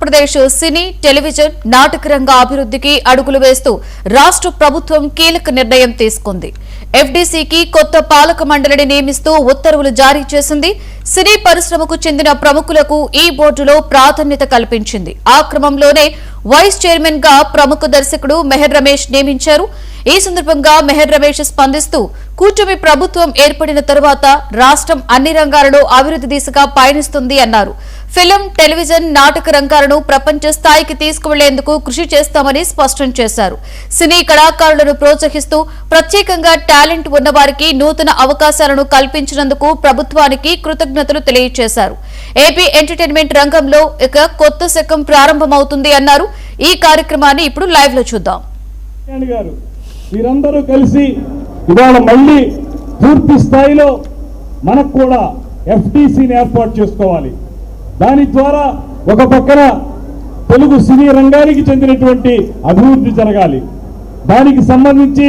ప్రదేశ్ సినీ television నాటక రంగ అభివృద్ధికి అడుగులు వేస్తూ రాష్ట్ర ప్రభుత్వం కీలక నిర్ణయం తీసుకుంది. ఎఫ్డీసీకి కొత్త పాలక మండలిని నియమిస్తూ ఉత్తర్వులు జారీ చేసింది. సినీ పరిశ్రమకు చెందిన ప్రముఖులకు ఈ బోర్డులో ప్రాధాన్యత కల్పించింది. ఆ క్రమంలోనే వైస్ చైర్మన్ గా ప్రముఖ దర్శకుడు మెహర్ రమేష్ నియమించారు. ఈ సందర్భంగా మెహర్ రమేష్ స్పందిస్తూ కూటమి ప్రభుత్వం ఏర్పడిన తరువాత రాష్ట్రం అన్ని రంగాలలో అభివృద్ధి దిశగా పయనిస్తుంది అన్నారు. ఫిల్మ్, టెలివిజన్, నాటక రంగాలను ప్రపంచ స్థాయికి తీసుకువెళ్లేందుకు కృషి చేస్తామని స్పష్టం చేశారు. సినీ కళాకారులను ప్రోత్సహిస్తూ ప్రత్యేకంగా టాలెంట్ ఉన్నవారికి నూతన అవకాశాలను కల్పించినందుకు ప్రభుత్వానికి కృతజ్ఞతలు తెలియజేశారు. ఏపీ ఎంటర్టైన్మెంట్ రంగంలో ఇక కొత్త శకం ప్రారంభమవుతుంది అన్నారు. ఈ కార్యక్రమాన్ని ఇప్పుడు లైవ్ లో చూద్దాం. మీరందరూ కలిసి ఇవాళ మళ్ళీ పూర్తి స్థాయిలో మనకు కూడా ఎఫ్టీసీని ఏర్పాటు చేసుకోవాలి. దాని ద్వారా ఒక పక్కన తెలుగు సినీ రంగానికి చెందినటువంటి అభివృద్ధి జరగాలి. దానికి సంబంధించి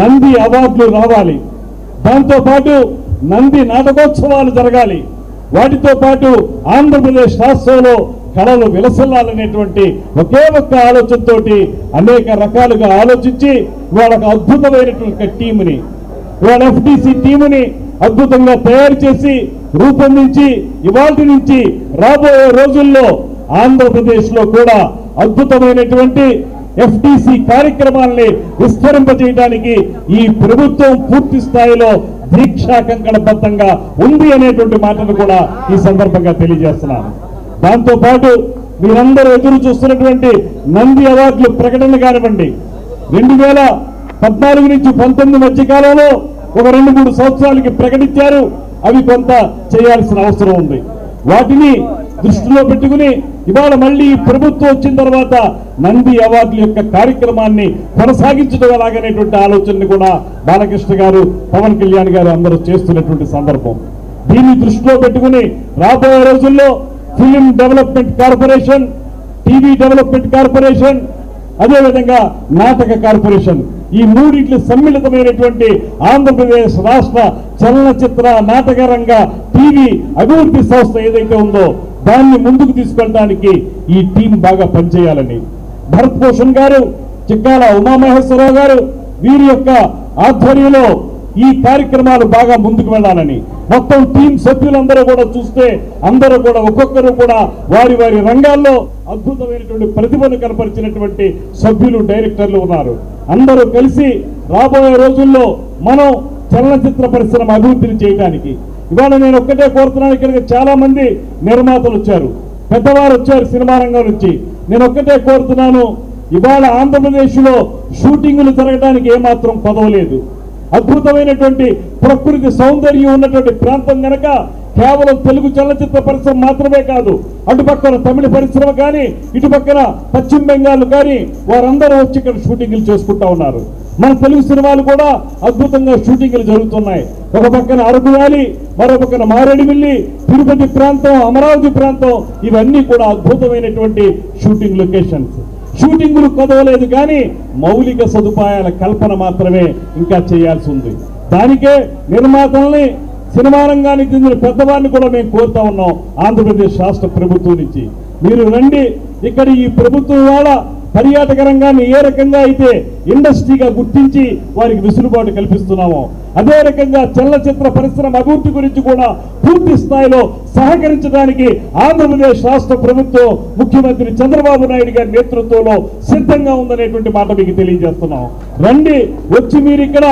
నంది అవార్డులు రావాలి. దాంతోపాటు నంది నాటకోత్సవాలు జరగాలి. వాటితో పాటు ఆంధ్రప్రదేశ్ రాష్ట్రంలో కళలు విలసిల్లాలనేటువంటి ఒకే ఒక్క ఆలోచనతో అనేక రకాలుగా ఆలోచించి వాళ్ళకు అద్భుతమైనటువంటి టీముని, వాళ్ళ ఎఫ్టీసీ టీముని అద్భుతంగా తయారు చేసి రూపొందించి ఇవాల్టి నుంచి రాబోయే రోజుల్లో ఆంధ్రప్రదేశ్ లో కూడా అద్భుతమైనటువంటి ఎఫ్టీసీ కార్యక్రమాలని విస్తరింపజేయడానికి ఈ ప్రభుత్వం పూర్తి స్థాయిలో దీక్షా కంకణబద్ధంగా ఉంది అనేటువంటి మాటను కూడా ఈ సందర్భంగా తెలియజేస్తున్నాను. దాంతో పాటు మీరందరూ ఎదురు చూస్తున్నటువంటి నంది అవార్డులు ప్రకటన కానివ్వండి, 2014 నుంచి 19 మధ్య కాలంలో ఒక 2-3 సంవత్సరాలకి ప్రకటించారు. అవి కొంత చేయాల్సిన అవసరం ఉంది. వాటిని దృష్టిలో పెట్టుకుని ఇవాళ మళ్ళీ ఈ ప్రభుత్వం వచ్చిన తర్వాత నంది అవార్డుల యొక్క కార్యక్రమాన్ని కొనసాగించడం ఎలాగనేటువంటి ఆలోచనని కూడా బాలకృష్ణ గారు, పవన్ కళ్యాణ్ గారు అందరూ చేస్తున్నటువంటి సందర్భం. దీన్ని దృష్టిలో పెట్టుకుని రాబోయే రోజుల్లో film development corporation, TV development corporation, అదేవిధంగా నాటక కార్పొరేషన్, ఈ మూడింటి సమ్మిళితమైనటువంటి ఆంధ్రప్రదేశ్ రాష్ట్ర చలనచిత్ర నాటక రంగ టీవీ అభివృద్ధి సంస్థ ఏదైతే ఉందో దాన్ని ముందుకు తీసుకెళ్ళడానికి ఈ టీం బాగా పనిచేయాలని భరత్ భూషణ్ గారు, చిక్కాల ఉమామహేశ్వరరావు గారు వీరి యొక్క ఆధ్వర్యంలో ఈ కార్యక్రమాలు బాగా ముందుకు వెళ్ళాలని మొత్తం టీం సభ్యులందరూ కూడా చూస్తే అందరూ కూడా ఒక్కొక్కరు కూడా వారి వారి రంగాల్లో అద్భుతమైనటువంటి ప్రతిభను కనపరిచినటువంటి సభ్యులు, డైరెక్టర్లు ఉన్నారు. అందరూ కలిసి రాబోయే రోజుల్లో మనం చలనచిత్ర పరిశ్రమ అభివృద్ధిని చేయడానికి ఇవాళ నేను ఒక్కటే కోరుతున్నాను. ఇక్కడికి చాలా మంది నిర్మాతలు వచ్చారు, పెద్దవారు వచ్చారు సినిమా రంగం నుంచి. నేను ఒక్కటే కోరుతున్నాను, ఇవాళ ఆంధ్రప్రదేశ్ లో షూటింగులు జరగడానికి ఏమాత్రం కొదవలేదు. అద్భుతమైనటువంటి ప్రకృతి సౌందర్యం ఉన్నటువంటి ప్రాంతం కనుక కేవలం తెలుగు చలనచిత్ర పరిశ్రమ మాత్రమే కాదు, అటుపక్కన తమిళ పరిశ్రమ కానీ ఇటుపక్కన పశ్చిమ బెంగాల్ కానీ వారందరూ వచ్చి ఇక్కడ షూటింగ్లు చేసుకుంటా ఉన్నారు. మన తెలుగు సినిమాలు కూడా అద్భుతంగా షూటింగ్లు జరుగుతున్నాయి. ఒక పక్కన అరకు వ్యాలీ, మరో పక్కన మారేడుమిల్లి, తిరుపతి ప్రాంతం, అమరావతి ప్రాంతం, ఇవన్నీ కూడా అద్భుతమైనటువంటి షూటింగ్ లొకేషన్స్. షూటింగులు కొదవలేదు కానీ మౌలిక సదుపాయాల కల్పన మాత్రమే ఇంకా చేయాల్సి ఉంది. దానికే నిర్మాతల్ని, సినిమా రంగానికి చెందిన పెద్దవారిని కూడా మేము కోరుతా ఉన్నాం ఆంధ్రప్రదేశ్ రాష్ట్ర ప్రభుత్వం నుంచి. మీరు రండి, ఇక్కడ ఈ ప్రభుత్వం వాళ్ళ పర్యాటక రంగాన్ని ఏ రకంగా అయితే ఇండస్ట్రీగా గుర్తించి వారికి వెసులుబాటు కల్పిస్తున్నామో అదే రకంగా చలనచిత్ర పరిశ్రమ అభివృద్ధి గురించి కూడా పూర్తి స్థాయిలో సహకరించడానికి ఆంధ్రప్రదేశ్ రాష్ట్ర ప్రభుత్వం ముఖ్యమంత్రి చంద్రబాబు నాయుడు గారి నేతృత్వంలో సిద్ధంగా ఉందనేటువంటి మాట మీకు తెలియజేస్తున్నాం. రండి, వచ్చి మీరు ఇక్కడ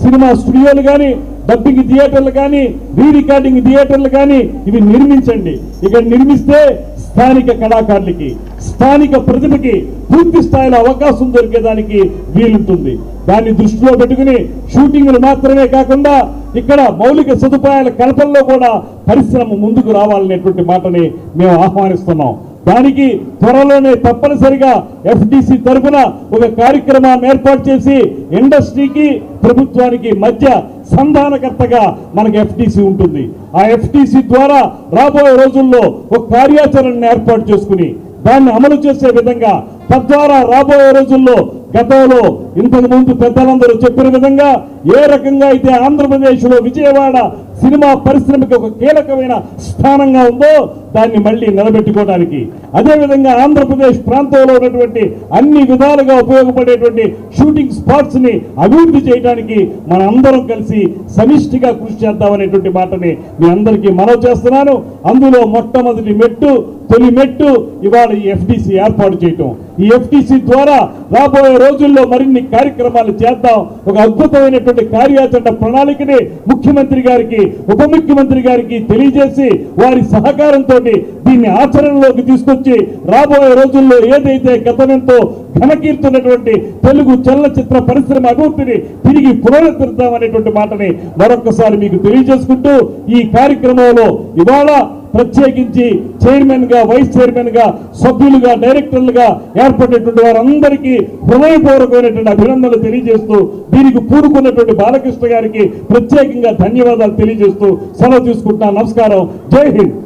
సినిమా స్టూడియోలు కానీ, డబ్బింగ్ థియేటర్లు కానీ, రీ రికార్డింగ్ థియేటర్లు కానీ ఇవి నిర్మించండి. ఇక్కడ నిర్మిస్తే స్థానిక కళాకారులకి, స్థానిక ప్రతిభకి పూర్తి స్థాయిలో అవకాశం దొరికేదానికి వీలుంటుంది. దాన్ని దృష్టిలో పెట్టుకుని షూటింగ్లు మాత్రమే కాకుండా ఇక్కడ మౌలిక సదుపాయాల కల్పనలో కూడా పరిశ్రమ ముందుకు రావాలనేటువంటి మాటని మేము ఆహ్వానిస్తున్నాం. దానికి త్వరలోనే తప్పనిసరిగా ఎఫ్టీసీ తరఫున ఒక కార్యక్రమాన్ని ఏర్పాటు చేసి ఇండస్ట్రీకి ప్రభుత్వానికి మధ్య సంధానకర్తగా మనకి ఎఫ్టీసీ ఉంటుంది. ఆ ఎఫ్టీసీ ద్వారా రాబోయే రోజుల్లో ఒక కార్యాచరణను ఏర్పాటు చేసుకుని దాన్ని అమలు చేసే విధంగా, తద్వారా రాబోయే రోజుల్లో గతంలో ఇంతకు ముందు పెద్దలందరూ చెప్పిన విధంగా ఏ రకంగా అయితే ఆంధ్రప్రదేశ్లో విజయవాడ సినిమా పరిశ్రమకి ఒక కీలకమైన స్థానంగా ఉందో దాన్ని మళ్ళీ నిలబెట్టుకోవడానికి, అదేవిధంగా ఆంధ్రప్రదేశ్ ప్రాంతంలో ఉన్నటువంటి అన్ని విధాలుగా ఉపయోగపడేటువంటి షూటింగ్ స్పాట్స్ ని అభివృద్ధి చేయడానికి మన అందరం కలిసి సమిష్టిగా కృషి చేద్దామనేటువంటి మాటని మీ అందరికీ మనవి చేస్తున్నాను. అందులో మొట్టమొదటి మెట్టు, తొలి మెట్టు ఇవాళ ఈ ఎఫ్డిసి ఏర్పాటు చేయటం. ఈ ఎఫ్డిసి ద్వారా రాబోయే రోజుల్లో మరిన్ని కార్యక్రమాలు చేద్దాం. ఒక అద్భుతమైనటువంటి కార్యాచరణ ప్రణాళికని ముఖ్యమంత్రి గారికి, ఉప ముఖ్యమంత్రి గారికి తెలియజేసి వారి సహకారంతో దీన్ని ఆచరణలోకి తీసుకొచ్చి రాబోయే రోజుల్లో ఏదైతే గతమెంతో ఘనకీర్తున్నటువంటి తెలుగు చలనచిత్ర పరిశ్రమ అభివృద్ధిని తిరిగి పునరుద్ధరిద్దామనేటువంటి మాటని మరొకసారి మీకు తెలియజేసుకుంటూ ఈ కార్యక్రమంలో ఇవాళ ప్రత్యేకించి చైర్మన్ గా, వైస్ చైర్మన్ గా, సభ్యులుగా, డైరెక్టర్లుగా ఏర్పడినటువంటి వారందరికీ హృదయపూర్వకమైనటువంటి అభినందనలు తెలియజేస్తూ దీనికి పూనుకున్నటువంటి బాలకృష్ణ గారికి ప్రత్యేకంగా ధన్యవాదాలు తెలియజేస్తూ సెలవు తీసుకుంటున్నాను. నమస్కారం. జై హింద్.